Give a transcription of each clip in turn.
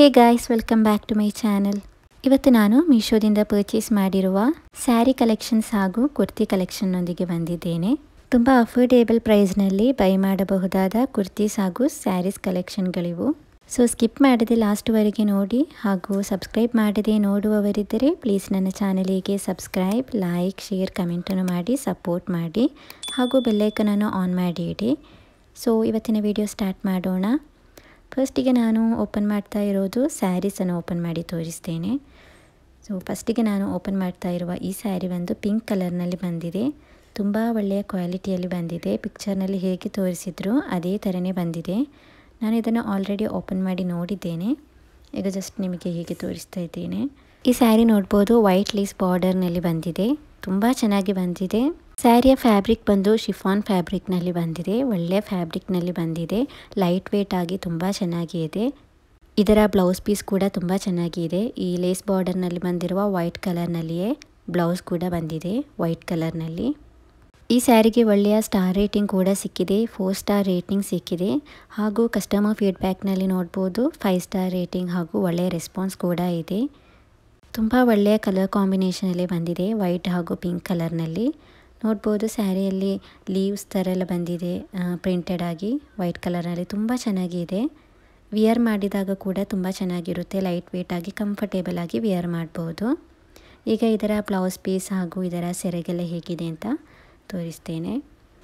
Hey guys, welcome back to my channel. ಇವತ್ತು ನಾನು ಮೀಶೋದಿಂದ purchase ಮಾಡಿರುವ ಸ್ಯಾರಿ ಕಲೆಕ್ಷನ್ಸ್ ಹಾಗೂ ಕುರ್ತಿ ಕಲೆಕ್ಷನ್ನೊಂದಿಗೆ ಬಂದಿದ್ದೇನೆ. ತುಂಬ ಅಫೋರ್ಡೇಬಲ್ ಪ್ರೈಸ್ನಲ್ಲಿ ಬೈ ಮಾಡಬಹುದಾದ ಕುರ್ತೀಸ್ ಹಾಗೂ ಸ್ಯಾರೀಸ್ ಕಲೆಕ್ಷನ್ಗಳಿವು. ಸೊ ಸ್ಕಿಪ್ ಮಾಡದೆ ಲಾಸ್ಟ್ವರೆಗೆ ನೋಡಿ, ಹಾಗೂ ಸಬ್ಸ್ಕ್ರೈಬ್ ಮಾಡದೆ ನೋಡುವವರಿದ್ದರೆ ಪ್ಲೀಸ್ ನನ್ನ ಚಾನಲಿಗೆ ಸಬ್ಸ್ಕ್ರೈಬ್, ಲೈಕ್, ಶೇರ್, ಕಮೆಂಟನ್ನು ಮಾಡಿ ಸಪೋರ್ಟ್ ಮಾಡಿ, ಹಾಗೂ ಬೆಲ್ಲೈಕನನ್ನು ಆನ್ ಮಾಡಿ ಇಡಿ. ಸೊ ಇವತ್ತಿನ ವಿಡಿಯೋ ಸ್ಟಾರ್ಟ್ ಮಾಡೋಣ. ಫಸ್ಟಿಗೆ ನಾನು ಓಪನ್ ಮಾಡ್ತಾ ಇರೋದು ಸ್ಯಾರೀಸನ್ನು ಓಪನ್ ಮಾಡಿ ತೋರಿಸ್ತೇನೆ. ಸೊ ಫಸ್ಟಿಗೆ ನಾನು ಓಪನ್ ಮಾಡ್ತಾ ಇರುವ ಈ ಸ್ಯಾರಿ ಒಂದು ಪಿಂಕ್ ಕಲರ್ನಲ್ಲಿ ಬಂದಿದೆ. ತುಂಬ ಒಳ್ಳೆಯ ಕ್ವಾಲಿಟಿಯಲ್ಲಿ ಬಂದಿದೆ. ಪಿಕ್ಚರ್ನಲ್ಲಿ ಹೇಗೆ ತೋರಿಸಿದ್ರು ಅದೇ ಥರನೇ ಬಂದಿದೆ. ನಾನು ಇದನ್ನು ಆಲ್ರೆಡಿ ಓಪನ್ ಮಾಡಿ ನೋಡಿದ್ದೇನೆ. ಈಗ ಜಸ್ಟ್ ನಿಮಗೆ ಹೀಗೆ ತೋರಿಸ್ತಾ ಇದ್ದೇನೆ. ಈ ಸ್ಯಾರಿ ನೋಡ್ಬೋದು, ವೈಟ್ ಲೇಸ್ ಬಾರ್ಡರ್ನಲ್ಲಿ ಬಂದಿದೆ. ತುಂಬ ಚೆನ್ನಾಗಿ ಬಂದಿದೆ. ಸ್ಯಾರಿಯ ಫ್ಯಾಬ್ರಿಕ್ ಬಂದು ಶಿಫಾನ್ ಫ್ಯಾಬ್ರಿಕ್ನಲ್ಲಿ ಬಂದಿದೆ. ಒಳ್ಳೆಯ ಫ್ಯಾಬ್ರಿಕ್ನಲ್ಲಿ ಬಂದಿದೆ. ಲೈಟ್ ವೇಟ್ ಆಗಿ ತುಂಬ ಚೆನ್ನಾಗಿದೆ. ಇದರ ಬ್ಲೌಸ್ ಪೀಸ್ ಕೂಡ ತುಂಬ ಚೆನ್ನಾಗಿದೆ. ಈ ಲೇಸ್ ಬಾರ್ಡರ್ನಲ್ಲಿ ಬಂದಿರುವ ವೈಟ್ ಕಲರ್ನಲ್ಲಿಯೇ ಬ್ಲೌಸ್ ಕೂಡ ಬಂದಿದೆ, ವೈಟ್ ಕಲರ್ನಲ್ಲಿ. ಈ ಸ್ಯಾರಿಗೆ ಒಳ್ಳೆಯ ಸ್ಟಾರ್ ರೇಟಿಂಗ್ ಕೂಡ ಸಿಕ್ಕಿದೆ. 4 ಸ್ಟಾರ್ ರೇಟಿಂಗ್ ಸಿಕ್ಕಿದೆ. ಹಾಗೂ ಕಸ್ಟಮರ್ ಫೀಡ್ಬ್ಯಾಕ್ನಲ್ಲಿ ನೋಡ್ಬೋದು 5 ಸ್ಟಾರ್ ರೇಟಿಂಗ್ ಹಾಗೂ ಒಳ್ಳೆಯ ರೆಸ್ಪಾನ್ಸ್ ಕೂಡ ಇದೆ. ತುಂಬ ಒಳ್ಳೆಯ ಕಲರ್ ಕಾಂಬಿನೇಷನಲ್ಲಿ ಬಂದಿದೆ, ವೈಟ್ ಹಾಗೂ ಪಿಂಕ್ ಕಲರ್ನಲ್ಲಿ. ನೋಡ್ಬೋದು ಸ್ಯಾರಿಯಲ್ಲಿ ಲೀವ್ಸ್ ಥರ ಎಲ್ಲ ಬಂದಿದೆ, ಪ್ರಿಂಟೆಡ್ ಆಗಿ ವೈಟ್ ಕಲರ್ನಲ್ಲಿ ತುಂಬ ಚೆನ್ನಾಗಿದೆ. ವಿಯರ್ ಮಾಡಿದಾಗ ಕೂಡ ತುಂಬ ಚೆನ್ನಾಗಿರುತ್ತೆ. ಲೈಟ್ ವೇಟ್ ಆಗಿ ಕಂಫರ್ಟೇಬಲ್ ಆಗಿ ವಿಯರ್ ಮಾಡ್ಬೋದು. ಈಗ ಇದರ ಬ್ಲೌಸ್ ಪೀಸ್ ಹಾಗೂ ಇದರ ಸೆರೆಗೆಲ್ಲ ಹೇಗಿದೆ ಅಂತ ತೋರಿಸ್ತೇನೆ.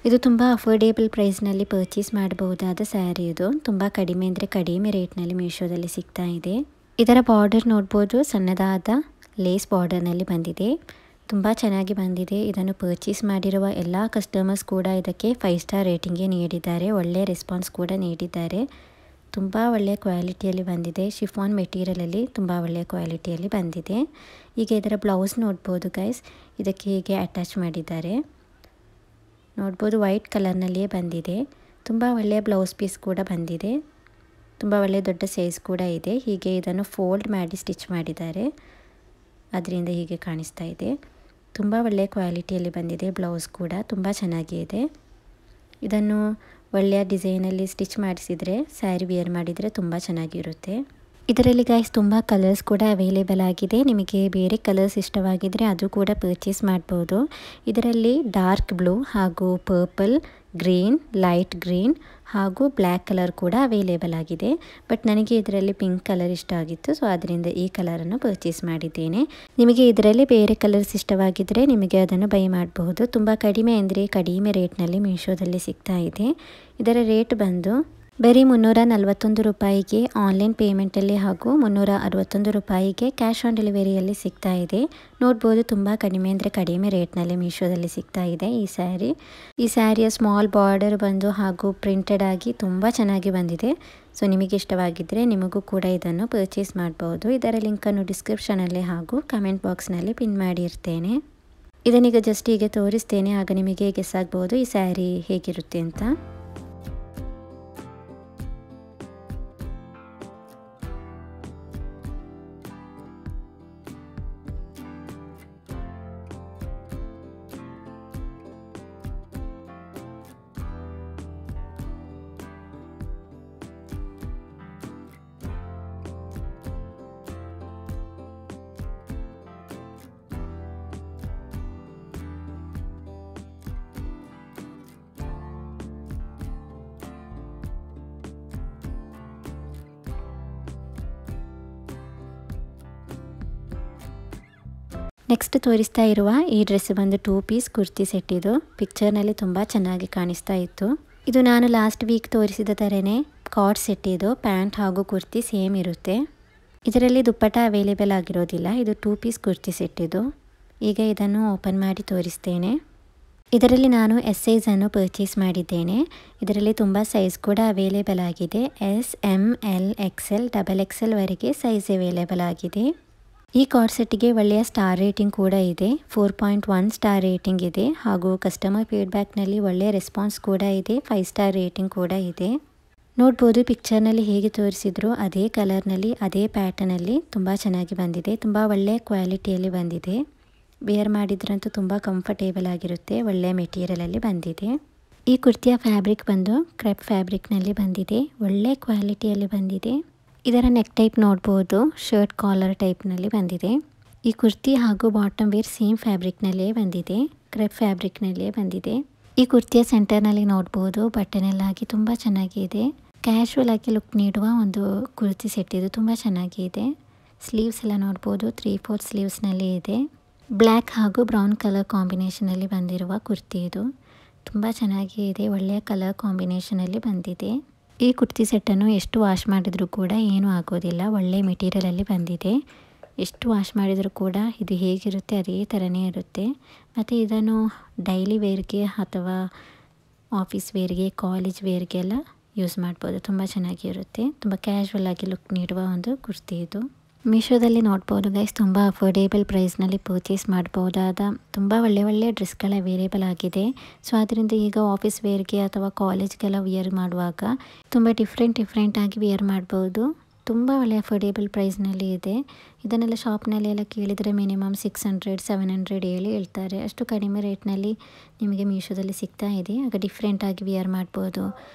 ಇದು ತುಂಬ ಅಫೋರ್ಡೇಬಲ್ ಪ್ರೈಸ್ನಲ್ಲಿ ಪರ್ಚೇಸ್ ಮಾಡಬಹುದಾದ ಸ್ಯಾರಿ. ಇದು ತುಂಬ ಕಡಿಮೆ ಅಂದರೆ ಕಡಿಮೆ ರೇಟ್ನಲ್ಲಿ ಮೀಶೋದಲ್ಲಿ ಸಿಗ್ತಾ ಇದೆ. ಇದರ ಬಾರ್ಡರ್ ನೋಡ್ಬೋದು, ಸಣ್ಣದಾದ ಲೇಸ್ ಬಾರ್ಡರ್ನಲ್ಲಿ ಬಂದಿದೆ. ತುಂಬ ಚೆನ್ನಾಗಿ ಬಂದಿದೆ. ಇದನ್ನು ಪರ್ಚೇಸ್ ಮಾಡಿರುವ ಎಲ್ಲ ಕಸ್ಟಮರ್ಸ್ ಕೂಡ ಇದಕ್ಕೆ 5 ಸ್ಟಾರ್ ರೇಟಿಂಗ್ಗೆ ನೀಡಿದ್ದಾರೆ. ಒಳ್ಳೆಯ ರೆಸ್ಪಾನ್ಸ್ ಕೂಡ ನೀಡಿದ್ದಾರೆ. ತುಂಬ ಒಳ್ಳೆಯ ಕ್ವಾಲಿಟಿಯಲ್ಲಿ ಬಂದಿದೆ. ಶಿಫಾನ್ ಮೆಟೀರಿಯಲಲ್ಲಿ ತುಂಬ ಒಳ್ಳೆಯ ಕ್ವಾಲಿಟಿಯಲ್ಲಿ ಬಂದಿದೆ. ಈಗ ಇದರ ಬ್ಲೌಸ್ ನೋಡ್ಬೋದು ಗೈಸ್, ಇದಕ್ಕೆ ಹೀಗೆ ಅಟ್ಯಾಚ್ ಮಾಡಿದ್ದಾರೆ. ನೋಡ್ಬೋದು ವೈಟ್ ಕಲರ್ನಲ್ಲಿಯೇ ಬಂದಿದೆ. ತುಂಬ ಒಳ್ಳೆಯ ಬ್ಲೌಸ್ ಪೀಸ್ ಕೂಡ ಬಂದಿದೆ. ತುಂಬ ಒಳ್ಳೆಯ ದೊಡ್ಡ ಸೈಜ್ ಕೂಡ ಇದೆ. ಹೀಗೆ ಇದನ್ನು ಫೋಲ್ಡ್ ಮಾಡಿ ಸ್ಟಿಚ್ ಮಾಡಿದ್ದಾರೆ. ಅದರಿಂದ ಹೀಗೆ ಕಾಣಿಸ್ತಾ ಇದೆ. ತುಂಬ ಒಳ್ಳೆಯ ಕ್ವಾಲಿಟಿಯಲ್ಲಿ ಬಂದಿದೆ. ಬ್ಲೌಸ್ ಕೂಡ ತುಂಬ ಚೆನ್ನಾಗಿದೆ. ಇದನ್ನು ಒಳ್ಳೆಯ ಡಿಸೈನಲ್ಲಿ ಸ್ಟಿಚ್ ಮಾಡಿಸಿದರೆ ಸ್ಯಾರಿ ವೇರ್ ಮಾಡಿದರೆ ತುಂಬ ಚೆನ್ನಾಗಿರುತ್ತೆ. ಇದರಲ್ಲಿ ಗೈಸ್ ತುಂಬ ಕಲರ್ಸ್ ಕೂಡ ಅವೈಲೇಬಲ್ ಆಗಿದೆ. ನಿಮಗೆ ಬೇರೆ ಕಲರ್ಸ್ ಇಷ್ಟವಾಗಿದ್ದರೆ ಅದು ಕೂಡ ಪರ್ಚೇಸ್ ಮಾಡ್ಬೋದು. ಇದರಲ್ಲಿ ಡಾರ್ಕ್ ಬ್ಲೂ ಹಾಗೂ ಪರ್ಪಲ್, ಗ್ರೀನ್, ಲೈಟ್ ಗ್ರೀನ್ ಹಾಗೂ ಬ್ಲ್ಯಾಕ್ ಕಲರ್ ಕೂಡ ಅವೈಲೇಬಲ್ ಆಗಿದೆ. ಬಟ್ ನನಗೆ ಇದರಲ್ಲಿ ಪಿಂಕ್ ಕಲರ್ ಇಷ್ಟ ಆಗಿತ್ತು, ಸೊ ಅದರಿಂದ ಈ ಕಲರನ್ನು ಪರ್ಚೇಸ್ ಮಾಡಿದ್ದೇನೆ. ನಿಮಗೆ ಇದರಲ್ಲಿ ಬೇರೆ ಕಲರ್ಸ್ ಇಷ್ಟವಾಗಿದ್ದರೆ ನಿಮಗೆ ಅದನ್ನು ಬೈ ಮಾಡಬಹುದು. ತುಂಬ ಕಡಿಮೆ ಅಂದರೆ ಕಡಿಮೆ ರೇಟ್ನಲ್ಲಿ ಮೀಶೋದಲ್ಲಿ ಸಿಗ್ತಾ ಇದೆ. ಇದರ ರೇಟ್ ಬಂದು ಬರೀ 341 ರೂಪಾಯಿಗೆ ಆನ್ಲೈನ್ ಪೇಮೆಂಟಲ್ಲಿ ಹಾಗೂ 361 ರೂಪಾಯಿಗೆ ಕ್ಯಾಶ್ ಆನ್ ಡೆಲಿವರಿಯಲ್ಲಿ ಸಿಗ್ತಾ ಇದೆ. ನೋಡ್ಬೋದು ತುಂಬ ಕಡಿಮೆ ಅಂದರೆ ಕಡಿಮೆ ರೇಟ್ನಲ್ಲಿ ಮೀಶೋದಲ್ಲಿ ಸಿಗ್ತಾ ಇದೆ ಈ ಸ್ಯಾರಿ. ಈ ಸ್ಯಾರಿಯ ಸ್ಮಾಲ್ ಬಾರ್ಡರ್ ಬಂದು ಹಾಗೂ ಪ್ರಿಂಟೆಡ್ ಆಗಿ ತುಂಬ ಚೆನ್ನಾಗಿ ಬಂದಿದೆ. ಸೊ ನಿಮಗೆ ಇಷ್ಟವಾಗಿದ್ದರೆ ನಿಮಗೂ ಕೂಡ ಇದನ್ನು ಪರ್ಚೇಸ್ ಮಾಡ್ಬೋದು. ಇದರ ಲಿಂಕನ್ನು ಡಿಸ್ಕ್ರಿಪ್ಷನಲ್ಲಿ ಹಾಗೂ ಕಮೆಂಟ್ ಬಾಕ್ಸ್ನಲ್ಲಿ ಪಿನ್ ಮಾಡಿರ್ತೇನೆ. ಇದನ್ನೀಗ ಜಸ್ಟ್ ಹೀಗೆ ತೋರಿಸ್ತೇನೆ, ಆಗ ನಿಮಗೆ ಗೆಸ್ ಆಗ್ಬೋದು ಈ ಸ್ಯಾರಿ ಹೇಗಿರುತ್ತೆ ಅಂತ. ನೆಕ್ಸ್ಟ್ ತೋರಿಸ್ತಾ ಇರುವ ಈ ಡ್ರೆಸ್ ಬಂದು 2 ಪೀಸ್ ಕುರ್ತಿ ಸೆಟ್. ಇದು ಪಿಕ್ಚರ್ನಲ್ಲಿ ತುಂಬ ಚೆನ್ನಾಗಿ ಕಾಣಿಸ್ತಾ ಇತ್ತು. ಇದು ನಾನು ಲಾಸ್ಟ್ ವೀಕ್ ತೋರಿಸಿದ ಥರನೇ ಕಾರ್ಡ್ ಸೆಟ್. ಇದು ಪ್ಯಾಂಟ್ ಹಾಗೂ ಕುರ್ತಿ ಸೇಮ್ ಇರುತ್ತೆ. ಇದರಲ್ಲಿ ದುಪ್ಪಟ್ಟ ಅವೈಲೇಬಲ್ ಆಗಿರೋದಿಲ್ಲ. ಇದು 2 ಪೀಸ್ ಕುರ್ತಿ ಸೆಟ್. ಇದು ಈಗ ಇದನ್ನು ಓಪನ್ ಮಾಡಿ ತೋರಿಸ್ತೇನೆ. ಇದರಲ್ಲಿ ನಾನು ಎಸ್ ಸೈಜನ್ನು ಪರ್ಚೇಸ್ ಮಾಡಿದ್ದೇನೆ. ಇದರಲ್ಲಿ ತುಂಬ ಸೈಜ್ ಕೂಡ ಅವೈಲೇಬಲ್ ಆಗಿದೆ. S, M, L, XL, XXL ವರೆಗೆ ಸೈಜ್ ಅವೈಲೇಬಲ್ ಆಗಿದೆ. ಈ ಕಾರ್ಡ್ ಸೆಟ್ಗೆ ಒಳ್ಳೆಯ ಸ್ಟಾರ್ ರೇಟಿಂಗ್ ಕೂಡ ಇದೆ. 4.1 ಸ್ಟಾರ್ ರೇಟಿಂಗ್ ಇದೆ. ಹಾಗೂ ಕಸ್ಟಮರ್ ಫೀಡ್ಬ್ಯಾಕ್ನಲ್ಲಿ ಒಳ್ಳೆಯ ರೆಸ್ಪಾನ್ಸ್ ಕೂಡ ಇದೆ. 5 ಸ್ಟಾರ್ ರೇಟಿಂಗ್ ಕೂಡ ಇದೆ. ನೋಡ್ಬೋದು ಪಿಕ್ಚರ್ನಲ್ಲಿ ಹೇಗೆ ತೋರಿಸಿದ್ರು ಅದೇ ಕಲರ್ನಲ್ಲಿ ಅದೇ ಪ್ಯಾಟರ್ನಲ್ಲಿ ತುಂಬ ಚೆನ್ನಾಗಿ ಬಂದಿದೆ. ತುಂಬ ಒಳ್ಳೆಯ ಕ್ವಾಲಿಟಿಯಲ್ಲಿ ಬಂದಿದೆ. ವೇರ್ ಮಾಡಿದ್ರಂತೂ ತುಂಬ ಕಂಫರ್ಟೇಬಲ್ ಆಗಿರುತ್ತೆ. ಒಳ್ಳೆಯ ಮೆಟೀರಿಯಲಲ್ಲಿ ಬಂದಿದೆ. ಈ ಕುರ್ತಿಯ ಫ್ಯಾಬ್ರಿಕ್ ಬಂದು ಕ್ರೆಪ್ ಫ್ಯಾಬ್ರಿಕ್ನಲ್ಲಿ ಬಂದಿದೆ. ಒಳ್ಳೆ ಕ್ವಾಲಿಟಿಯಲ್ಲಿ ಬಂದಿದೆ. ಇದರ ನೆಕ್ ಟೈಪ್ ನೋಡ್ಬೋದು, ಶರ್ಟ್ ಕಾಲರ್ ಟೈಪ್ನಲ್ಲಿ ಬಂದಿದೆ. ಈ ಕುರ್ತಿ ಹಾಗೂ ಬಾಟಮ್ ವೇರ್ ಸೇಮ್ ಫ್ಯಾಬ್ರಿಕ್ನಲ್ಲೇ ಬಂದಿದೆ, ಕ್ರೆಪ್ ಫ್ಯಾಬ್ರಿಕ್ನಲ್ಲೇ ಬಂದಿದೆ. ಈ ಕುರ್ತಿಯ ಸೆಂಟರ್ನಲ್ಲಿ ನೋಡ್ಬೋದು ಬಟನ್ ಎಲ್ಲ ಆಗಿ ತುಂಬ ಚೆನ್ನಾಗಿದೆ. ಕ್ಯಾಶುವಲ್ ಆಗಿ ಲುಕ್ ನೀಡುವ ಒಂದು ಕುರ್ತಿ ಸೆಟ್ ಇದು, ತುಂಬ ಚೆನ್ನಾಗಿದೆ. ಸ್ಲೀವ್ಸ್ ಎಲ್ಲ ನೋಡ್ಬೋದು 3/4 ಸ್ಲೀವ್ಸ್ನಲ್ಲಿ ಇದೆ. ಬ್ಲ್ಯಾಕ್ ಹಾಗೂ ಬ್ರೌನ್ ಕಲರ್ ಕಾಂಬಿನೇಷನಲ್ಲಿ ಬಂದಿರುವ ಕುರ್ತಿ ಇದು, ತುಂಬ ಚೆನ್ನಾಗಿ ಇದೆ. ಒಳ್ಳೆಯ ಕಲರ್ ಕಾಂಬಿನೇಷನಲ್ಲಿ ಬಂದಿದೆ. ಈ ಕುರ್ತಿ ಸೆಟ್ಟನ್ನು ಎಷ್ಟು ವಾಶ್ ಮಾಡಿದರೂ ಕೂಡ ಏನೂ ಆಗೋದಿಲ್ಲ, ಒಳ್ಳೆ ಮೆಟೀರಿಯಲಲ್ಲಿ ಬಂದಿದೆ. ಎಷ್ಟು ವಾಶ್ ಮಾಡಿದರೂ ಕೂಡ ಇದು ಹೇಗಿರುತ್ತೆ ಅದೇ ಥರನೇ ಇರುತ್ತೆ. ಮತ್ತು ಇದನ್ನು ಡೈಲಿ ವೇರ್ಗೆ ಅಥವಾ ಆಫೀಸ್ ವೇರ್ಗೆ, ಕಾಲೇಜ್ ವೇರ್ಗೆಲ್ಲ ಯೂಸ್ ಮಾಡ್ಬೋದು, ತುಂಬ ಚೆನ್ನಾಗಿರುತ್ತೆ. ತುಂಬ ಕ್ಯಾಶುವಲ್ ಆಗಿ ಲುಕ್ ನೀಡುವ ಒಂದು ಕುರ್ತಿ ಇದು. ಮೀಶೋದಲ್ಲಿ ನೋಡ್ಬೋದು ಗೈಸ್, ತುಂಬ ಅಫೋರ್ಡೇಬಲ್ ಪ್ರೈಸ್ನಲ್ಲಿ ಪರ್ಚೇಸ್ ಮಾಡ್ಬೋದಾದ ತುಂಬ ಒಳ್ಳೆ ಡ್ರೆಸ್ಗಳು ಅವೈಲೇಬಲ್ ಆಗಿದೆ. ಸೊ ಅದರಿಂದ ಈಗ ಆಫೀಸ್ ವೇರ್ಗೆ ಅಥವಾ ಕಾಲೇಜ್ಗೆಲ್ಲ ವಿಯರ್ ಮಾಡುವಾಗ ತುಂಬ ಡಿಫ್ರೆಂಟ್ ಆಗಿ ವಿಯರ್ ಮಾಡ್ಬೋದು. ತುಂಬ ಒಳ್ಳೆ ಅಫೋರ್ಡೇಬಲ್ ಪ್ರೈಸ್ನಲ್ಲಿ ಇದೆ. ಇದನ್ನೆಲ್ಲ ಶಾಪ್ನಲ್ಲಿ ಎಲ್ಲ ಕೇಳಿದರೆ ಮಿನಿಮಮ್ 600-700 ಹೇಳ್ತಾರೆ. ಅಷ್ಟು ಕಡಿಮೆ ರೇಟ್ನಲ್ಲಿ ನಿಮಗೆ ಮೀಶೋದಲ್ಲಿ ಸಿಗ್ತಾ ಇದೆ. ಆಗ ಡಿಫ್ರೆಂಟಾಗಿ ವಿಯರ್ ಮಾಡ್ಬೋದು,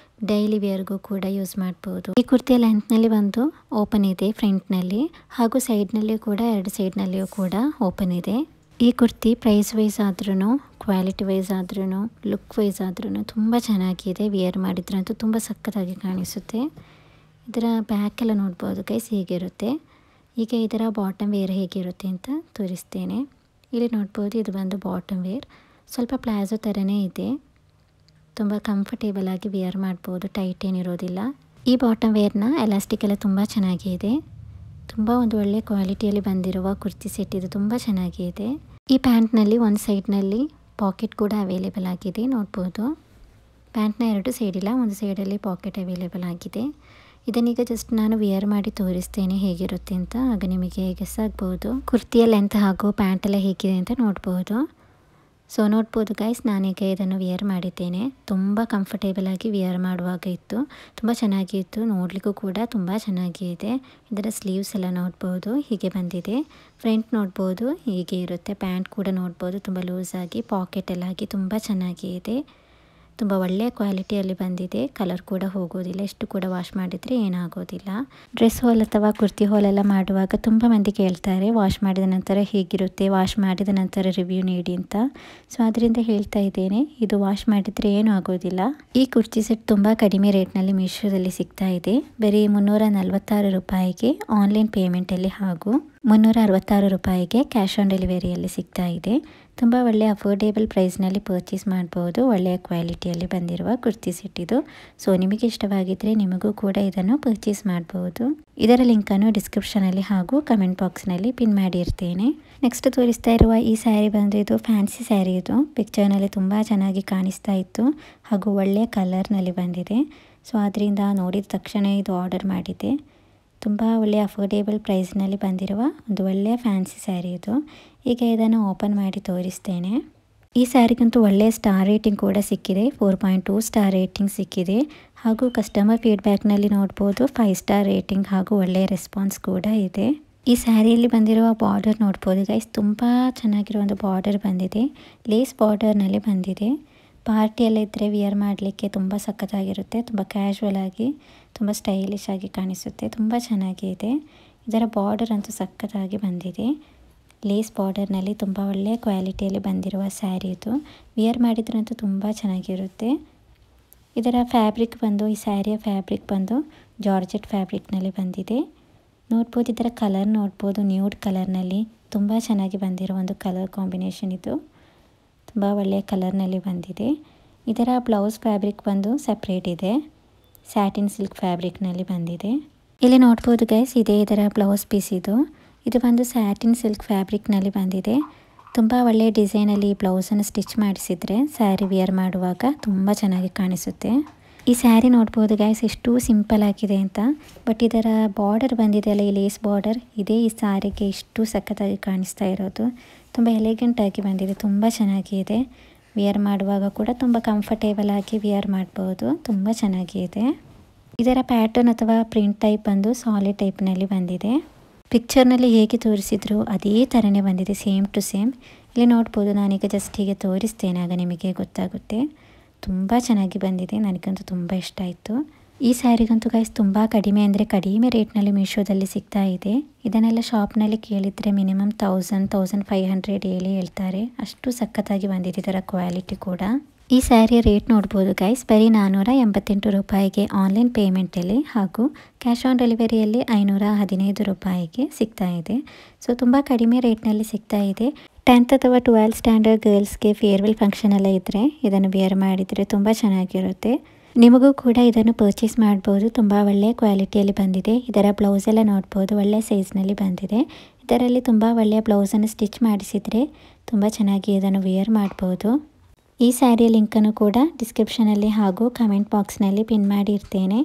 ಡೈಲಿ ವೇರ್ಗೂ ಕೂಡ ಯೂಸ್ ಮಾಡ್ಬೋದು. ಈ ಕುರ್ತಿಯ ಲೆಂತ್ನಲ್ಲಿ ಒಂದು ಓಪನ್ ಇದೆ ಫ್ರಂಟ್ನಲ್ಲಿ, ಹಾಗೂ ಸೈಡ್ನಲ್ಲಿ ಕೂಡ 2 ಸೈಡ್ನಲ್ಲಿಯೂ ಕೂಡ ಓಪನ್ ಇದೆ. ಈ ಕುರ್ತಿ ಪ್ರೈಸ್ ವೈಸ್ ಆದ್ರೂ, ಕ್ವಾಲಿಟಿ ವೈಸ್ ಆದ್ರೂ, ಲುಕ್ ವೈಸ್ ಆದ್ರೂ ತುಂಬ ಚೆನ್ನಾಗಿದೆ. ವಿಯರ್ ಮಾಡಿದ್ರಂತೂ ತುಂಬ ಸಖತ್ತಾಗಿ ಕಾಣಿಸುತ್ತೆ. ಇದರ ಬ್ಯಾಕೆಲ್ಲ ನೋಡ್ಬೋದು ಗೈಸ್ ಹೇಗಿರುತ್ತೆ. ಈಗ ಇದರ ಬಾಟಮ್ ವೇರ್ ಹೇಗಿರುತ್ತೆ ಅಂತ ತೋರಿಸ್ತೇನೆ. ಇಲ್ಲಿ ನೋಡ್ಬೋದು, ಇದು ಬಂದು ಬಾಟಮ್ ವೇರ್, ಸ್ವಲ್ಪ ಪ್ಲಾಜೋ ಥರನೇ ಇದೆ. ತುಂಬ ಕಂಫರ್ಟೇಬಲ್ ಆಗಿ ವಿಯರ್ ಮಾಡ್ಬೋದು, ಟೈಟ್ ಏನಿರೋದಿಲ್ಲ. ಈ ಬಾಟಮ್ ವೇರ್ನ ಎಲಾಸ್ಟಿಕ್ ಎಲ್ಲ ತುಂಬ ಚೆನ್ನಾಗಿದೆ. ತುಂಬ ಒಂದು ಒಳ್ಳೆ ಕ್ವಾಲಿಟಿಯಲ್ಲಿ ಬಂದಿರುವ ಕುರ್ತಿ ಸೆಟ್ ಇದು, ತುಂಬ ಚೆನ್ನಾಗಿದೆ. ಈ ಪ್ಯಾಂಟ್ನಲ್ಲಿ ಒಂದು ಸೈಡ್ನಲ್ಲಿ ಪಾಕೆಟ್ ಕೂಡ ಅವೈಲೇಬಲ್ ಆಗಿದೆ, ನೋಡ್ಬೋದು. ಪ್ಯಾಂಟ್ನ 2 ಸೈಡ್ ಇಲ್ಲ, ಒಂದು ಸೈಡಲ್ಲಿ ಪಾಕೆಟ್ ಅವೈಲೇಬಲ್ ಆಗಿದೆ. ಇದನ್ನೀಗ ಜಸ್ಟ್ ನಾನು ವಿಯರ್ ಮಾಡಿ ತೋರಿಸ್ತೇನೆ ಹೇಗಿರುತ್ತೆ ಅಂತ, ಆಗ ನಿಮಗೆ ಗೆಸ್ ಆಗ್ಬೋದು. ಕುರ್ತಿಯ ಲೆಂತ್ ಹಾಗೂ ಪ್ಯಾಂಟ್ ಎಲ್ಲ ಹೇಗಿದೆ ಅಂತ ನೋಡ್ಬೋದು. ಸೊ ನೋಡ್ಬೋದು ಗೈಸ್, ನಾನೀಗ ಇದನ್ನು ವಿಯರ್ ಮಾಡಿದ್ದೇನೆ. ತುಂಬ ಕಂಫರ್ಟೇಬಲ್ ಆಗಿ ವಿಯರ್ ಮಾಡುವಾಗ ಇತ್ತು, ತುಂಬ ಚೆನ್ನಾಗಿತ್ತು. ನೋಡಲಿಕ್ಕೂ ಕೂಡ ತುಂಬ ಚೆನ್ನಾಗಿದೆ. ಇದರ ಸ್ಲೀವ್ಸ್ ಎಲ್ಲ ನೋಡ್ಬೋದು ಹೀಗೆ ಬಂದಿದೆ. ಫ್ರಂಟ್ ನೋಡ್ಬೋದು ಹೀಗೆ ಇರುತ್ತೆ. ಪ್ಯಾಂಟ್ ಕೂಡ ನೋಡ್ಬೋದು ತುಂಬ ಲೂಸ್ ಆಗಿ, ಪಾಕೆಟ್ ಎಲ್ಲ ಆಗಿ ತುಂಬ ಚೆನ್ನಾಗಿದೆ. ತುಂಬ ಒಳ್ಳೆಯ ಕ್ವಾಲಿಟಿಯಲ್ಲಿ ಬಂದಿದೆ. ಕಲರ್ ಕೂಡ ಹೋಗೋದಿಲ್ಲ, ಎಷ್ಟು ಕೂಡ ವಾಶ್ ಮಾಡಿದರೆ ಏನಾಗೋದಿಲ್ಲ. ಡ್ರೆಸ್ ಹಾಲ್ ಅಥವಾ ಕುರ್ತಿ ಹಾಲ್ ಎಲ್ಲ ಮಾಡುವಾಗ ತುಂಬ ಮಂದಿ ಕೇಳ್ತಾರೆ, ವಾಶ್ ಮಾಡಿದ ನಂತರ ಹೇಗಿರುತ್ತೆ, ವಾಶ್ ಮಾಡಿದ ನಂತರ ರಿವ್ಯೂ ನೀಡಿ ಅಂತ. ಸೊ ಅದರಿಂದ ಹೇಳ್ತಾ ಇದ್ದೇನೆ, ಇದು ವಾಶ್ ಮಾಡಿದರೆ ಏನೂ ಆಗೋದಿಲ್ಲ. ಈ ಕುರ್ತಿ ಸೆಟ್ ತುಂಬ ಕಡಿಮೆ ರೇಟ್ನಲ್ಲಿ ಮೀಶೋದಲ್ಲಿ ಸಿಗ್ತಾ ಇದೆ. ಬರೀ 346 ರೂಪಾಯಿಗೆ ಆನ್ಲೈನ್ ಪೇಮೆಂಟಲ್ಲಿ ಹಾಗೂ 366 ರೂಪಾಯಿಗೆ ಕ್ಯಾಶ್ ಆನ್ ಡೆಲಿವರಿಯಲ್ಲಿ ಸಿಗ್ತಾ ಇದೆ. ತುಂಬ ಒಳ್ಳೆಯ ಅಫೋರ್ಡೇಬಲ್ ಪ್ರೈಸ್ನಲ್ಲಿ ಪರ್ಚೇಸ್ ಮಾಡ್ಬೋದು. ಒಳ್ಳೆಯ ಕ್ವಾಲಿಟಿಯಲ್ಲಿ ಬಂದಿರುವ ಕುರ್ತಿ ಸೆಟ್ ಇದು. ಸೊ ನಿಮಗೆ ಇಷ್ಟವಾಗಿದ್ದರೆ ನಿಮಗೂ ಕೂಡ ಇದನ್ನು ಪರ್ಚೇಸ್ ಮಾಡ್ಬೋದು. ಇದರ ಲಿಂಕನ್ನು ಡಿಸ್ಕ್ರಿಪ್ಷನಲ್ಲಿ ಹಾಗೂ ಕಮೆಂಟ್ ಬಾಕ್ಸ್ನಲ್ಲಿ ಪಿನ್ ಮಾಡಿರ್ತೇನೆ. ನೆಕ್ಸ್ಟ್ ತೋರಿಸ್ತಾ ಇರುವ ಈ ಸ್ಯಾರಿ ಬಂದು ಇದು ಫ್ಯಾನ್ಸಿ ಸ್ಯಾರಿ ಇದು. ಪಿಕ್ಚರ್ನಲ್ಲಿ ತುಂಬ ಚೆನ್ನಾಗಿ ಕಾಣಿಸ್ತಾ ಇತ್ತು ಹಾಗೂ ಒಳ್ಳೆಯ ಕಲರ್ನಲ್ಲಿ ಬಂದಿದೆ. ಸೊ ಅದರಿಂದ ನೋಡಿದ ತಕ್ಷಣ ಇದು ಆರ್ಡರ್ ಮಾಡಿದ್ದೆ. ತುಂಬ ಒಳ್ಳೆಯ ಅಫೋರ್ಡೇಬಲ್ ಪ್ರೈಸ್ನಲ್ಲಿ ಬಂದಿರುವ ಒಂದು ಒಳ್ಳೆಯ ಫ್ಯಾನ್ಸಿ ಸ್ಯಾರಿ ಇದು. ಈಗ ಇದನ್ನು ಓಪನ್ ಮಾಡಿ ತೋರಿಸ್ತೇನೆ. ಈ ಸ್ಯಾರಿಗಂತೂ ಒಳ್ಳೆಯ ಸ್ಟಾರ್ ರೇಟಿಂಗ್ ಕೂಡ ಸಿಕ್ಕಿದೆ, 4.2 ಸ್ಟಾರ್ ರೇಟಿಂಗ್ ಸಿಕ್ಕಿದೆ. ಹಾಗೂ ಕಸ್ಟಮರ್ ಫೀಡ್ಬ್ಯಾಕ್ನಲ್ಲಿ ನೋಡ್ಬೋದು 5 ಸ್ಟಾರ್ ರೇಟಿಂಗ್ ಹಾಗೂ ಒಳ್ಳೆಯ ರೆಸ್ಪಾನ್ಸ್ ಕೂಡ ಇದೆ. ಈ ಸ್ಯಾರಿಯಲ್ಲಿ ಬಂದಿರುವ ಬಾರ್ಡರ್ ನೋಡ್ಬೋದು ಗೈಸ್, ತುಂಬ ಚೆನ್ನಾಗಿರೋ ಒಂದು ಬಾರ್ಡರ್ ಬಂದಿದೆ. ಲೇಸ್ ಬಾರ್ಡರ್ನಲ್ಲಿ ಬಂದಿದೆ. ಪಾರ್ಟಿಯೆಲ್ಲ ಇದ್ದರೆ ವಿಯರ್ ಮಾಡಲಿಕ್ಕೆ ತುಂಬ ಸಖತ್ತಾಗಿರುತ್ತೆ. ತುಂಬ ಕ್ಯಾಶುವಲ್ ಆಗಿ, ತುಂಬ ಸ್ಟೈಲಿಶ್ ಆಗಿ ಕಾಣಿಸುತ್ತೆ. ತುಂಬ ಚೆನ್ನಾಗಿದೆ. ಇದರ ಬಾರ್ಡರ್ ಅಂತೂ ಸಖತ್ತಾಗಿ ಬಂದಿದೆ. ಲೇಸ್ ಬಾರ್ಡರ್ನಲ್ಲಿ ತುಂಬ ಒಳ್ಳೆಯ ಕ್ವಾಲಿಟಿಯಲ್ಲಿ ಬಂದಿರುವ ಸ್ಯಾರಿ ಇದು. ವಿಯರ್ ಮಾಡಿದ್ರಂತೂ ತುಂಬ ಚೆನ್ನಾಗಿರುತ್ತೆ. ಇದರ ಫ್ಯಾಬ್ರಿಕ್ ಬಂದು, ಈ ಸ್ಯಾರಿಯ ಫ್ಯಾಬ್ರಿಕ್ ಬಂದು ಜಾರ್ಜೆಟ್ ಫ್ಯಾಬ್ರಿಕ್ನಲ್ಲಿ ಬಂದಿದೆ. ನೋಡ್ಬೋದು, ಇದರ ಕಲರ್ ನೋಡ್ಬೋದು, ನ್ಯೂಡ್ ಕಲರ್ನಲ್ಲಿ ತುಂಬ ಚೆನ್ನಾಗಿ ಬಂದಿರೋ ಒಂದು ಕಲರ್ ಕಾಂಬಿನೇಷನ್ ಇದು. ತುಂಬ ಒಳ್ಳೆಯ ಕಲರ್ನಲ್ಲಿ ಬಂದಿದೆ. ಇದರ ಬ್ಲೌಸ್ ಫ್ಯಾಬ್ರಿಕ್ ಬಂದು ಸಪ್ರೇಟ್ ಇದೆ, ಸ್ಯಾಟಿನ್ ಸಿಲ್ಕ್ ಫ್ಯಾಬ್ರಿಕ್ನಲ್ಲಿ ಬಂದಿದೆ. ಇಲ್ಲಿ ನೋಡ್ಬೋದು ಗೈಸ್, ಇದೇ ಇದರ ಬ್ಲೌಸ್ ಪೀಸ್ ಇದು. ಇದು ಬಂದು ಸ್ಯಾಟಿನ್ ಸಿಲ್ಕ್ ಫ್ಯಾಬ್ರಿಕ್ನಲ್ಲಿ ಬಂದಿದೆ. ತುಂಬ ಒಳ್ಳೆಯ ಡಿಸೈನಲ್ಲಿ ಈ ಬ್ಲೌಸನ್ನು ಸ್ಟಿಚ್ ಮಾಡಿಸಿದರೆ ಸ್ಯಾರಿ ವಿಯರ್ ಮಾಡುವಾಗ ತುಂಬ ಚೆನ್ನಾಗಿ ಕಾಣಿಸುತ್ತೆ. ಈ ಸ್ಯಾರಿ ನೋಡ್ಬೋದು ಗೈಸ್ ಎಷ್ಟು ಸಿಂಪಲ್ ಆಗಿದೆ ಅಂತ. ಬಟ್ ಇದರ ಬಾರ್ಡರ್ ಬಂದಿದೆಯಲ್ಲ, ಈ ಲೇಸ್ ಬಾರ್ಡರ್, ಇದೇ ಈ ಸ್ಯಾರಿಗೆ ಇಷ್ಟು ಸಖತ್ತಾಗಿ ಕಾಣಿಸ್ತಾ ಇರೋದು. ತುಂಬ ಎಲಿಗೆಂಟ್ ಆಗಿ ಬಂದಿದೆ, ತುಂಬ ಚೆನ್ನಾಗಿದೆ. ವಿಯರ್ ಮಾಡುವಾಗ ಕೂಡ ತುಂಬ ಕಂಫರ್ಟೇಬಲ್ ಆಗಿ ವಿಯರ್ ಮಾಡ್ಬೋದು, ತುಂಬ ಚೆನ್ನಾಗಿದೆ. ಇದರ ಪ್ಯಾಟರ್ನ್ ಅಥವಾ ಪ್ರಿಂಟ್ ಟೈಪ್ ಬಂದು ಸಾಲಿಡ್ ಟೈಪ್ನಲ್ಲಿ ಬಂದಿದೆ. ಪಿಕ್ಚರ್ನಲ್ಲಿ ಹೇಗೆ ತೋರಿಸಿದ್ರು ಅದೇ ಥರನೇ ಬಂದಿದೆ, ಸೇಮ್ ಟು ಸೇಮ್. ಇಲ್ಲಿ ನೋಡ್ಬೋದು, ನಾನೀಗ ಜಸ್ಟ್ ಹೀಗೆ ತೋರಿಸ್ತೇನೆ, ಆಗ ನಿಮಗೆ ಗೊತ್ತಾಗುತ್ತೆ. ತುಂಬ ಚೆನ್ನಾಗಿ ಬಂದಿದೆ, ನನಗಂತೂ ತುಂಬ ಇಷ್ಟ ಆಯಿತು. ಈ ಸ್ಯಾರಿಗಂತೂ ಗೈಸ್ ತುಂಬ ಕಡಿಮೆ ಅಂದರೆ ಕಡಿಮೆ ರೇಟ್ನಲ್ಲಿ ಮೀಶೋದಲ್ಲಿ ಸಿಗ್ತಾ ಇದೆ. ಇದನ್ನೆಲ್ಲ ಶಾಪ್ನಲ್ಲಿ ಕೇಳಿದರೆ ಮಿನಿಮಮ್ 1000-1500 ಹೇಳ್ತಾರೆ. ಅಷ್ಟು ಸಖತ್ತಾಗಿ ಬಂದಿದೆ ಇದರ ಕ್ವಾಲಿಟಿ ಕೂಡ. ಈ ಸ್ಯಾರಿಯ ರೇಟ್ ನೋಡ್ಬೋದು ಗೈಸ್, ಬರೀ 488 ರೂಪಾಯಿಗೆ ಆನ್ಲೈನ್ ಪೇಮೆಂಟಲ್ಲಿ ಹಾಗೂ ಕ್ಯಾಶ್ ಆನ್ ಡೆಲಿವರಿಯಲ್ಲಿ 515 ರೂಪಾಯಿಗೆ ಸಿಗ್ತಾ ಇದೆ. ಸೊ ತುಂಬ ಕಡಿಮೆ ರೇಟ್ನಲ್ಲಿ ಸಿಗ್ತಾ ಇದೆ. 10th ಅಥವಾ 12th ಸ್ಟ್ಯಾಂಡರ್ಡ್ ಗರ್ಲ್ಸ್ಗೆ ಫೇರ್ವೆಲ್ ಫಂಕ್ಷನ್ ಎಲ್ಲ ಇದ್ದರೆ ಇದನ್ನು ವೇರ್ ಮಾಡಿದರೆ ತುಂಬ ಚೆನ್ನಾಗಿರುತ್ತೆ. ನಿಮಗೂ ಕೂಡ ಇದನ್ನು ಪರ್ಚೇಸ್ ಮಾಡ್ಬೋದು. ತುಂಬ ಒಳ್ಳೆಯ ಕ್ವಾಲಿಟಿಯಲ್ಲಿ ಬಂದಿದೆ. ಇದರ ಬ್ಲೌಸ್ ಎಲ್ಲ ನೋಡ್ಬೋದು, ಒಳ್ಳೆಯ ಸೈಜ್ನಲ್ಲಿ ಬಂದಿದೆ. ಇದರಲ್ಲಿ ತುಂಬ ಒಳ್ಳೆಯ ಬ್ಲೌಸನ್ನು ಸ್ಟಿಚ್ ಮಾಡಿಸಿದರೆ ತುಂಬ ಚೆನ್ನಾಗಿ ಇದನ್ನು ವೇರ್ ಮಾಡ್ಬೋದು. ಈ ಸ್ಯಾರಿಯ ಲಿಂಕನ್ನು ಕೂಡ ಡಿಸ್ಕ್ರಿಪ್ಷನಲ್ಲಿ ಹಾಗೂ ಕಮೆಂಟ್ ಬಾಕ್ಸ್ನಲ್ಲಿ ಪಿನ್ ಮಾಡಿರ್ತೇನೆ.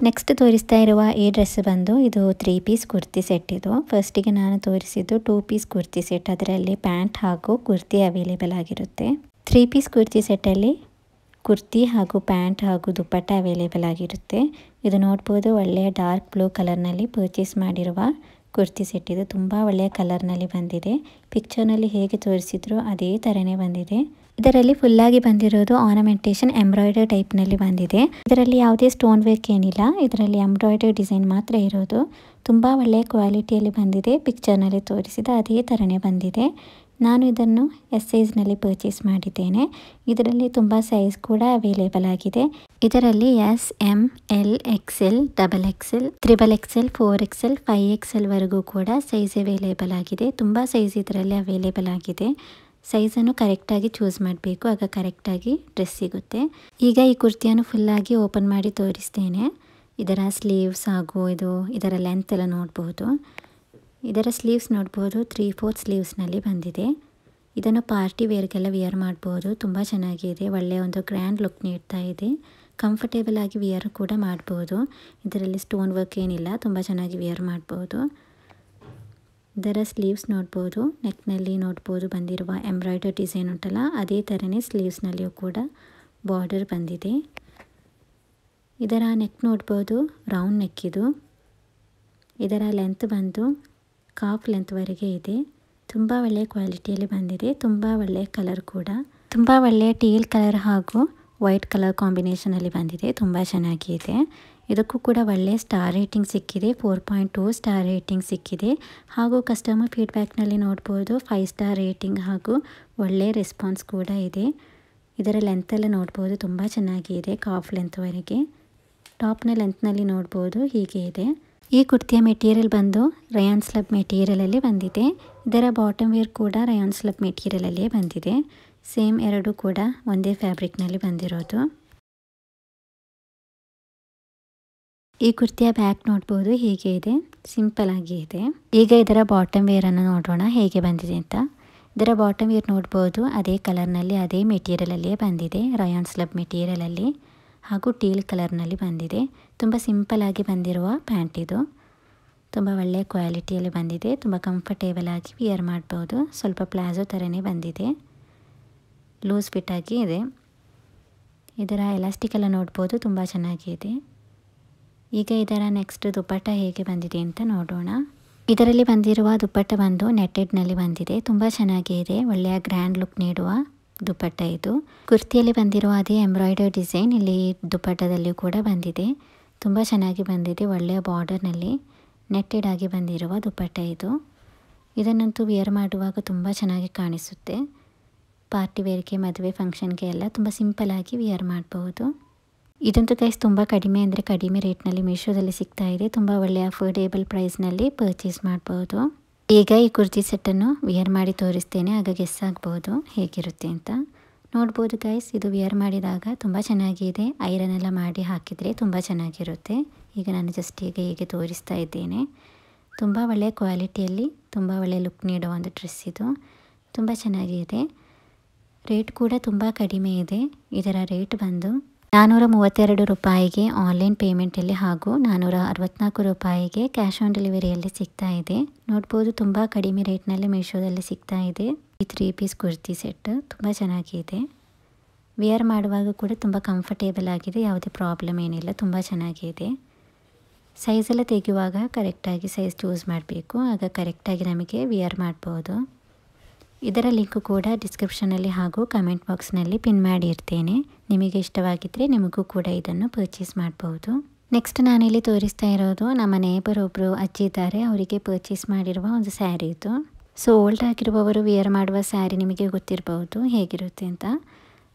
ನೆಕ್ಸ್ಟ್ ತೋರಿಸ್ತಾ ಇರುವ ಈ ಡ್ರೆಸ್ ಬಂದು ಇದು 3 ಪೀಸ್ ಕುರ್ತಿ ಸೆಟ್. ಇದು ಫಸ್ಟಿಗೆ ನಾನು ತೋರಿಸಿದ್ದು 2 ಪೀಸ್ ಕುರ್ತಿ ಸೆಟ್. ಅದರಲ್ಲಿ ಪ್ಯಾಂಟ್ ಹಾಗೂ ಕುರ್ತಿ ಅವೈಲೇಬಲ್ ಆಗಿರುತ್ತೆ. 3 ಪೀಸ್ ಕುರ್ತಿ ಸೆಟ್ಟಲ್ಲಿ ಕುರ್ತಿ ಹಾಗೂ ಪ್ಯಾಂಟ್ ಹಾಗೂ ದುಪ್ಪಟ್ಟ ಅವೈಲೇಬಲ್ ಆಗಿರುತ್ತೆ. ಇದು ನೋಡ್ಬೋದು, ಒಳ್ಳೆಯ ಡಾರ್ಕ್ ಬ್ಲೂ ಕಲರ್ನಲ್ಲಿ ಪರ್ಚೇಸ್ ಮಾಡಿರುವ ಕುರ್ತಿ ಸೆಟ್. ಇದು ತುಂಬ ಒಳ್ಳೆಯ ಕಲರ್ನಲ್ಲಿ ಬಂದಿದೆ. ಪಿಕ್ಚರ್ನಲ್ಲಿ ಹೇಗೆ ತೋರಿಸಿದ್ರು ಅದೇ ಥರನೇ ಬಂದಿದೆ. ಇದರಲ್ಲಿ ಫುಲ್ಲಾಗಿ ಬಂದಿರೋದು ಆರ್ನಮೆಂಟೇಷನ್ ಎಂಬ್ರಾಯ್ಡರಿ ಟೈಪ್ನಲ್ಲಿ ಬಂದಿದೆ. ಇದರಲ್ಲಿ ಯಾವುದೇ ಸ್ಟೋನ್ ವರ್ಕ್ ಏನಿಲ್ಲ, ಇದರಲ್ಲಿ ಎಂಬ್ರಾಯ್ಡರಿ ಡಿಸೈನ್ ಮಾತ್ರ ಇರೋದು. ತುಂಬ ಒಳ್ಳೆಯ ಕ್ವಾಲಿಟಿಯಲ್ಲಿ ಬಂದಿದೆ. ಪಿಕ್ಚರ್ನಲ್ಲಿ ತೋರಿಸಿದ ಅದೇ ಥರನೇ ಬಂದಿದೆ. ನಾನು ಇದನ್ನು ಎಸ್ ಸೈಜ್ನಲ್ಲಿ ಪರ್ಚೇಸ್ ಮಾಡಿದ್ದೇನೆ. ಇದರಲ್ಲಿ ತುಂಬ ಸೈಜ್ ಕೂಡ ಅವೈಲೇಬಲ್ ಆಗಿದೆ. ಇದರಲ್ಲಿ S, M, L, XL, XXL, XXL, 4XL, 5XL ವರೆಗೂ ಕೂಡ ಸೈಜ್ ಅವೈಲೇಬಲ್ ಆಗಿದೆ. ತುಂಬ ಸೈಜ್ ಇದರಲ್ಲಿ ಅವೈಲೇಬಲ್ ಆಗಿದೆ. ಸೈಜನ್ನು ಕರೆಕ್ಟಾಗಿ ಚೂಸ್ ಮಾಡಬೇಕು, ಆಗ ಕರೆಕ್ಟಾಗಿ ಡ್ರೆಸ್ ಸಿಗುತ್ತೆ. ಈಗ ಈ ಕುರ್ತಿಯನ್ನು ಫುಲ್ಲಾಗಿ ಓಪನ್ ಮಾಡಿ ತೋರಿಸ್ತೇನೆ. ಇದರ ಸ್ಲೀವ್ಸ್ ಹಾಗೂ ಇದರ ಲೆಂತ್ ಎಲ್ಲ ನೋಡ್ಬೋದು. ಇದರ ಸ್ಲೀವ್ಸ್ ನೋಡ್ಬೋದು, 3/4 ಸ್ಲೀವ್ಸ್ನಲ್ಲಿ ಬಂದಿದೆ. ಇದನ್ನು ಪಾರ್ಟಿ ವೇರ್ಗೆಲ್ಲ ವೇರ್ ಮಾಡ್ಬೋದು. ತುಂಬ ಚೆನ್ನಾಗಿದೆ, ಒಳ್ಳೆಯ ಒಂದು ಗ್ರ್ಯಾಂಡ್ ಲುಕ್ ನೀಡ್ತಾ ಇದೆ. ಕಂಫರ್ಟೇಬಲ್ ಆಗಿ ವೇರ್ ಕೂಡ ಮಾಡ್ಬೋದು. ಇದರಲ್ಲಿ ಸ್ಟೋನ್ ವರ್ಕ್ ಏನಿಲ್ಲ, ತುಂಬ ಚೆನ್ನಾಗಿ ವೇರ್ ಮಾಡ್ಬೋದು. ಇದರ ಸ್ಲೀವ್ಸ್ ನೋಡ್ಬೋದು, ನೆಕ್ನಲ್ಲಿ ನೋಡ್ಬೋದು ಬಂದಿರುವ ಎಂಬ್ರಾಯ್ಡರಿ ಡಿಸೈನ್ ಉಂಟಲ್ಲ ಅದೇ ಥರನೇ ಸ್ಲೀವ್ಸ್ನಲ್ಲಿಯೂ ಕೂಡ ಬಾರ್ಡರ್ ಬಂದಿದೆ. ಇದರ ನೆಕ್ ನೋಡ್ಬೋದು, ರೌಂಡ್ ನೆಕ್ ಇದು. ಇದರ ಲೆಂತ್ ಬಂದು ಕಾಫ್ ಲೆಂತ್ವರೆಗೆ ಇದೆ. ತುಂಬ ಒಳ್ಳೆಯ ಕ್ವಾಲಿಟಿಯಲ್ಲಿ ಬಂದಿದೆ. ತುಂಬ ಒಳ್ಳೆಯ ಕಲರ್ ಕೂಡ, ತುಂಬ ಒಳ್ಳೆಯ ಟೀಲ್ ಕಲರ್ ಹಾಗೂ ವೈಟ್ ಕಲರ್ ಕಾಂಬಿನೇಷನಲ್ಲಿ ಬಂದಿದೆ. ತುಂಬ ಚೆನ್ನಾಗಿದೆ. ಇದಕ್ಕೂ ಕೂಡ ಒಳ್ಳೆಯ ಸ್ಟಾರ್ ರೇಟಿಂಗ್ ಸಿಕ್ಕಿದೆ. 4.2 ಸ್ಟಾರ್ ರೇಟಿಂಗ್ ಸಿಕ್ಕಿದೆ. ಹಾಗೂ ಕಸ್ಟಮರ್ ಫೀಡ್ಬ್ಯಾಕ್ನಲ್ಲಿ ನೋಡ್ಬೋದು 5 ಸ್ಟಾರ್ ರೇಟಿಂಗ್ ಹಾಗೂ ಒಳ್ಳೆಯ ರೆಸ್ಪಾನ್ಸ್ ಕೂಡ ಇದೆ. ಇದರ ಲೆಂತೆಲ್ಲ ನೋಡ್ಬೋದು, ತುಂಬ ಚೆನ್ನಾಗಿದೆ, ಕಾಫ್ ಲೆಂತ್ವರೆಗೆ. ಟಾಪ್ನ ಲೆಂತ್ನಲ್ಲಿ ನೋಡ್ಬೋದು ಹೀಗೆ ಇದೆ. ಈ ಕುರ್ತಿಯ ಮೆಟೀರಿಯಲ್ ಬಂದು ರಯಾನ್ ಸ್ಲಬ್ ಮೆಟೀರಿಯಲಲ್ಲಿ ಬಂದಿದೆ. ಇದರ ಬಾಟಮ್ ವೇರ್ ಕೂಡ ರಯಾನ್ ಸ್ಲಬ್ ಮೆಟೀರಿಯಲಲ್ಲೇ ಬಂದಿದೆ. ಸೇಮ್ ಎರಡು ಕೂಡ ಒಂದೇ ಫ್ಯಾಬ್ರಿಕ್ನಲ್ಲಿ ಬಂದಿರೋದು. ಈ ಕುರ್ತಿಯ ಬ್ಯಾಕ್ ನೋಡ್ಬೋದು ಹೀಗೆ ಇದೆ, ಸಿಂಪಲ್ ಆಗಿ ಇದೆ. ಈಗ ಇದರ ಬಾಟಮ್ ವೇರನ್ನು ನೋಡೋಣ ಹೇಗೆ ಬಂದಿದೆ ಅಂತ. ಇದರ ಬಾಟಮ್ ವೇರ್ ನೋಡ್ಬೋದು, ಅದೇ ಕಲರ್ನಲ್ಲಿ ಅದೇ ಮೆಟೀರಿಯಲಲ್ಲೇ ಬಂದಿದೆ, ರಯಾನ್ ಸ್ಲಬ್ ಮೆಟೀರಿಯಲಲ್ಲಿ ಹಾಗೂ ಟೀಲ್ ಕಲರ್ನಲ್ಲಿ ಬಂದಿದೆ. ತುಂಬ ಸಿಂಪಲ್ ಆಗಿ ಬಂದಿರುವ ಪ್ಯಾಂಟ್ ಇದು. ತುಂಬ ಒಳ್ಳೆಯ ಕ್ವಾಲಿಟಿಯಲ್ಲಿ ಬಂದಿದೆ. ತುಂಬ ಕಂಫರ್ಟೇಬಲ್ ಆಗಿ ವೇರ್ ಮಾಡ್ಬೋದು. ಸ್ವಲ್ಪ ಪ್ಲಾಜೋ ಥರನೇ ಬಂದಿದೆ, ಲೂಸ್ ಫಿಟ್ ಆಗಿ ಇದೆ. ಇದರ ಎಲಾಸ್ಟಿಕ್ ಎಲ್ಲ ನೋಡ್ಬೋದು, ತುಂಬ ಚೆನ್ನಾಗಿದೆ. ಈಗ ಇದರ ನೆಕ್ಸ್ಟ್ ದುಪ್ಪಟ್ಟ ಹೇಗೆ ಬಂದಿದೆ ಅಂತ ನೋಡೋಣ. ಇದರಲ್ಲಿ ಬಂದಿರುವ ದುಪ್ಪಟ್ಟ ಬಂದು ನೆಟ್ಟೆಡ್ನಲ್ಲಿ ಬಂದಿದೆ. ತುಂಬ ಚೆನ್ನಾಗಿದೆ, ಒಳ್ಳೆಯ ಗ್ರ್ಯಾಂಡ್ ಲುಕ್ ನೀಡುವ ದುಪ್ಪಟ್ಟ ಇದು. ಕುರ್ತಿಯಲ್ಲಿ ಬಂದಿರುವ ಅದೇ ಎಂಬ್ರಾಯ್ಡರಿ ಡಿಸೈನ್ ಇಲ್ಲಿ ದುಪ್ಪಟ್ಟದಲ್ಲಿ ಕೂಡ ಬಂದಿದೆ. ತುಂಬ ಚೆನ್ನಾಗಿ ಬಂದಿದೆ, ಒಳ್ಳೆಯ ಬಾರ್ಡರ್ನಲ್ಲಿ ನೆಟ್ಟೆಡ್ ಆಗಿ ಬಂದಿರುವ ದುಪ್ಪಟ್ಟ ಇದು. ಇದನ್ನಂತೂ ವೇರ್ ಮಾಡುವಾಗ ತುಂಬ ಚೆನ್ನಾಗಿ ಕಾಣಿಸುತ್ತೆ. ಪಾರ್ಟಿ ವೇರ್ಗೆ, ಮದುವೆ ಫಂಕ್ಷನ್ಗೆ ಎಲ್ಲ ತುಂಬ ಸಿಂಪಲ್ ಆಗಿ ವೇರ್ ಮಾಡಬಹುದು. ಇದಂತೂ ಗೈಸ್ ತುಂಬ ಕಡಿಮೆ ಅಂದರೆ ಕಡಿಮೆ ರೇಟ್ನಲ್ಲಿ ಮೀಶೋದಲ್ಲಿ ಸಿಗ್ತಾ ಇದೆ. ತುಂಬ ಒಳ್ಳೆಯ ಅಫೋರ್ಡೇಬಲ್ ಪ್ರೈಸ್ನಲ್ಲಿ ಪರ್ಚೇಸ್ ಮಾಡ್ಬೋದು. ಈಗ ಈ ಕುರ್ತಿ ಸೆಟ್ಟನ್ನು ವೇರ್ ಮಾಡಿ ತೋರಿಸ್ತೇನೆ, ಆಗ ಗೆಸ್ ಆಗ್ಬೋದು ಹೇಗಿರುತ್ತೆ ಅಂತ. ನೋಡ್ಬೋದು ಗೈಸ್, ಇದು ವೇರ್ ಮಾಡಿದಾಗ ತುಂಬ ಚೆನ್ನಾಗಿದೆ. ಐರನ್ ಎಲ್ಲ ಮಾಡಿ ಹಾಕಿದರೆ ತುಂಬ ಚೆನ್ನಾಗಿರುತ್ತೆ. ಈಗ ನಾನು ಜಸ್ಟ್ ಹೀಗೆ ತೋರಿಸ್ತಾ ಇದ್ದೇನೆ. ತುಂಬ ಒಳ್ಳೆಯ ಕ್ವಾಲಿಟಿಯಲ್ಲಿ ತುಂಬ ಒಳ್ಳೆಯ ಲುಕ್ ನೀಡೋ ಒಂದು ಡ್ರೆಸ್ ಇದು. ತುಂಬ ಚೆನ್ನಾಗಿದೆ. ರೇಟ್ ಕೂಡ ತುಂಬ ಕಡಿಮೆ ಇದೆ. ಇದರ ರೇಟ್ ಬಂದು 432 ರೂಪಾಯಿಗೆ ಆನ್ಲೈನ್ ಪೇಮೆಂಟಲ್ಲಿ ಹಾಗೂ 464 ರೂಪಾಯಿಗೆ ಕ್ಯಾಶ್ ಆನ್ ಡೆಲಿವರಿಯಲ್ಲಿ ಸಿಗ್ತಾ ಇದೆ. ನೋಡ್ಬೋದು, ತುಂಬ ಕಡಿಮೆ ರೇಟ್ನಲ್ಲಿ ಮೀಶೋದಲ್ಲಿ ಸಿಗ್ತಾ ಇದೆ. ಈ 3 ಪೀಸ್ ಕುರ್ತಿ ಸೆಟ್ ತುಂಬ ಚೆನ್ನಾಗಿದೆ. ವೇರ್ ಮಾಡುವಾಗ ಕೂಡ ತುಂಬ ಕಂಫರ್ಟೇಬಲ್ ಆಗಿದೆ, ಯಾವುದೇ ಪ್ರಾಬ್ಲಮ್ ಏನಿಲ್ಲ, ತುಂಬ ಚೆನ್ನಾಗಿದೆ. ಸೈಜೆಲ್ಲ ತೆಗೆಯುವಾಗ ಕರೆಕ್ಟಾಗಿ ಸೈಜ್ ಚೂಸ್ ಮಾಡಬೇಕು, ಆಗ ಕರೆಕ್ಟಾಗಿ ನಮಗೆ ವಿಯರ್ ಮಾಡ್ಬೋದು. ಇದರ ಲಿಂಕು ಕೂಡ ಡಿಸ್ಕ್ರಿಪ್ಷನಲ್ಲಿ ಹಾಗೂ ಕಮೆಂಟ್ ಬಾಕ್ಸ್ನಲ್ಲಿ ಪಿನ್ ಮಾಡಿರ್ತೇನೆ. ನಿಮಗೆ ಇಷ್ಟವಾಗಿದ್ದರೆ ನಿಮಗೂ ಕೂಡ ಇದನ್ನು ಪರ್ಚೇಸ್ ಮಾಡ್ಬೋದು. ನೆಕ್ಸ್ಟ್ ನಾನಿಲ್ಲಿ ತೋರಿಸ್ತಾ ಇರೋದು ನಮ್ಮ ನೇಬರ್ ಒಬ್ಬರು ಅಜ್ಜಿ ಇದ್ದಾರೆ, ಅವರಿಗೆ ಪರ್ಚೇಸ್ ಮಾಡಿರುವ ಒಂದು ಸ್ಯಾರಿ ಇದು. ಸೊ ಓಲ್ಡ್ ಆಗಿರುವವರು ವಿಯರ್ ಮಾಡುವ ಸ್ಯಾರಿ ನಿಮಗೆ ಗೊತ್ತಿರಬಹುದು ಹೇಗಿರುತ್ತೆ ಅಂತ.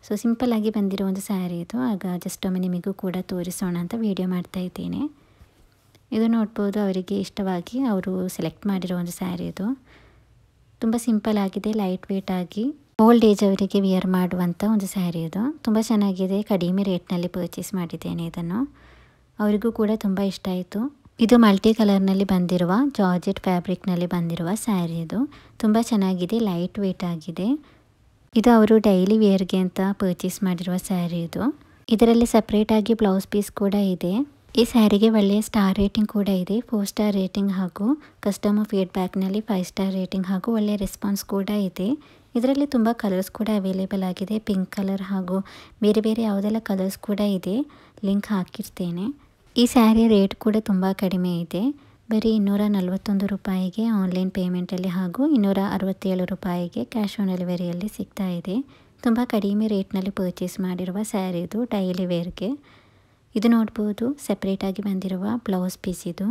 ಸೊ ಸಿಂಪಲ್ಲಾಗಿ ಬಂದಿರೋ ಒಂದು ಸ್ಯಾರಿ ಇದು. ಆಗ ಜಸ್ಟ್ ಒಮ್ಮೆ ನಿಮಗೂ ಕೂಡ ತೋರಿಸೋಣ ಅಂತ ವಿಡಿಯೋ ಮಾಡ್ತಾ ಇದ್ದೀನಿ. ಇದು ನೋಡ್ಬೋದು, ಅವರಿಗೆ ಇಷ್ಟವಾಗಿ ಅವರು ಸೆಲೆಕ್ಟ್ ಮಾಡಿರೋ ಒಂದು ಸ್ಯಾರಿ ಇದು. ತುಂಬ ಸಿಂಪಲ್ ಆಗಿದೆ, ಲೈಟ್ ವೇಟ್ ಆಗಿ ಓಲ್ಡ್ ಏಜ್ ಅವರಿಗೆ ವಿಯರ್ ಮಾಡುವಂಥ ಒಂದು ಸ್ಯಾರಿ ಇದು. ತುಂಬ ಚೆನ್ನಾಗಿದೆ, ಕಡಿಮೆ ರೇಟ್ನಲ್ಲಿ ಪರ್ಚೇಸ್ ಮಾಡಿದ್ದೇನೆ ಇದನ್ನು. ಅವರಿಗೂ ಕೂಡ ತುಂಬ ಇಷ್ಟ ಆಯಿತು. ಇದು ಮಲ್ಟಿ ಕಲರ್ನಲ್ಲಿ ಬಂದಿರುವ ಜಾರ್ಜೆಟ್ ಫ್ಯಾಬ್ರಿಕ್ನಲ್ಲಿ ಬಂದಿರುವ ಸ್ಯಾರಿ ಇದು. ತುಂಬ ಚೆನ್ನಾಗಿದೆ, ಲೈಟ್ ವೇಟ್ ಆಗಿದೆ. ಇದು ಅವರು ಡೈಲಿ ವೇರ್ಗೆ ಅಂತ ಪರ್ಚೇಸ್ ಮಾಡಿರುವ ಸ್ಯಾರಿ ಇದು. ಇದರಲ್ಲಿ ಸಪ್ರೇಟಾಗಿ ಬ್ಲೌಸ್ ಪೀಸ್ ಕೂಡ ಇದೆ. ಈ ಸ್ಯಾರಿಗೆ ಒಳ್ಳೆಯ ಸ್ಟಾರ್ ರೇಟಿಂಗ್ ಕೂಡ ಇದೆ, 4 ಸ್ಟಾರ್ ರೇಟಿಂಗ್ ಹಾಗೂ ಕಸ್ಟಮರ್ ಫೀಡ್ಬ್ಯಾಕ್ನಲ್ಲಿ 5 ಸ್ಟಾರ್ ರೇಟಿಂಗ್ ಹಾಗೂ ಒಳ್ಳೆಯ ರೆಸ್ಪಾನ್ಸ್ ಕೂಡ ಇದೆ. ಇದರಲ್ಲಿ ತುಂಬ ಕಲರ್ಸ್ ಕೂಡ ಅವೈಲೇಬಲ್ ಆಗಿದೆ, ಪಿಂಕ್ ಕಲರ್ ಹಾಗೂ ಬೇರೆ ಬೇರೆ ಯಾವುದೆಲ್ಲ ಕಲರ್ಸ್ ಕೂಡ ಇದೆ, ಲಿಂಕ್ ಹಾಕಿರ್ತೇನೆ. ಈ ಸ್ಯಾರಿ ರೇಟ್ ಕೂಡ ತುಂಬ ಕಡಿಮೆ ಇದೆ, ಬರೀ 241 ರೂಪಾಯಿಗೆ ಆನ್ಲೈನ್ ಪೇಮೆಂಟಲ್ಲಿ ಹಾಗೂ 267 ರೂಪಾಯಿಗೆ ಕ್ಯಾಶ್ ಆನ್ ಡೆಲಿವರಿಯಲ್ಲಿ ಸಿಗ್ತಾ ಇದೆ. ತುಂಬ ಕಡಿಮೆ ರೇಟ್ನಲ್ಲಿ ಪರ್ಚೇಸ್ ಮಾಡಿರುವ ಸ್ಯಾರಿ ಇದು, ಡೈಲಿ ವೇರ್ಗೆ. ಇದು ನೋಡ್ಬೋದು, ಸಪ್ರೇಟಾಗಿ ಬಂದಿರುವ ಬ್ಲೌಸ್ ಪೀಸ್ ಇದು.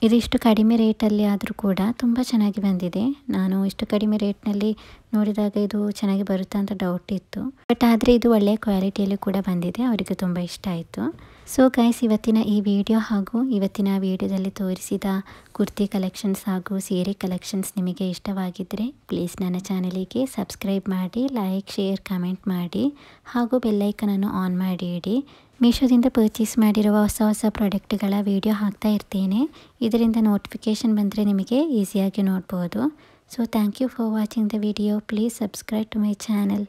ಇದು ಇಷ್ಟು ಕಡಿಮೆ ರೇಟಲ್ಲಿ ಆದರೂ ಕೂಡ ತುಂಬ ಚೆನ್ನಾಗಿ ಬಂದಿದೆ. ನಾನು ಇಷ್ಟು ಕಡಿಮೆ ರೇಟ್ನಲ್ಲಿ ನೋಡಿದಾಗ ಇದು ಚೆನ್ನಾಗಿ ಬರುತ್ತಾ ಅಂತ ಡೌಟ್ ಇತ್ತು, ಬಟ್ ಆದರೆ ಇದು ಒಳ್ಳೆಯ ಕ್ವಾಲಿಟಿಯಲ್ಲಿ ಕೂಡ ಬಂದಿದೆ, ಅವರಿಗೆ ತುಂಬ ಇಷ್ಟ ಆಯಿತು. ಸೊ ಗೈಸ್, ಇವತ್ತಿನ ಈ ವಿಡಿಯೋ ಹಾಗೂ ಇವತ್ತಿನ ವಿಡಿಯೋದಲ್ಲಿ ತೋರಿಸಿದ ಕುರ್ತಿ ಕಲೆಕ್ಷನ್ಸ್ ಹಾಗೂ ಸೀರೆ ಕಲೆಕ್ಷನ್ಸ್ ನಿಮಗೆ ಇಷ್ಟವಾಗಿದ್ದರೆ ಪ್ಲೀಸ್ ನನ್ನ ಚಾನಲಿಗೆ ಸಬ್ಸ್ಕ್ರೈಬ್ ಮಾಡಿ, ಲೈಕ್, ಶೇರ್, ಕಮೆಂಟ್ ಮಾಡಿ ಹಾಗೂ ಬೆಲ್ಲೈಕನನ್ನು ಆನ್ ಮಾಡಿ ಇಡಿ. ಮೀಶೋದಿಂದ ಪರ್ಚೇಸ್ ಮಾಡಿರುವ ಹೊಸ ಹೊಸ ಪ್ರಾಡಕ್ಟ್ಗಳ ವಿಡಿಯೋ ಹಾಕ್ತಾ ಇರ್ತೇನೆ. ಇದರಿಂದ ನೋಟಿಫಿಕೇಷನ್ ಬಂದರೆ ನಿಮಗೆ ಈಸಿಯಾಗಿ ನೋಡ್ಬೋದು. So thank you for watching the video. Please subscribe to my channel.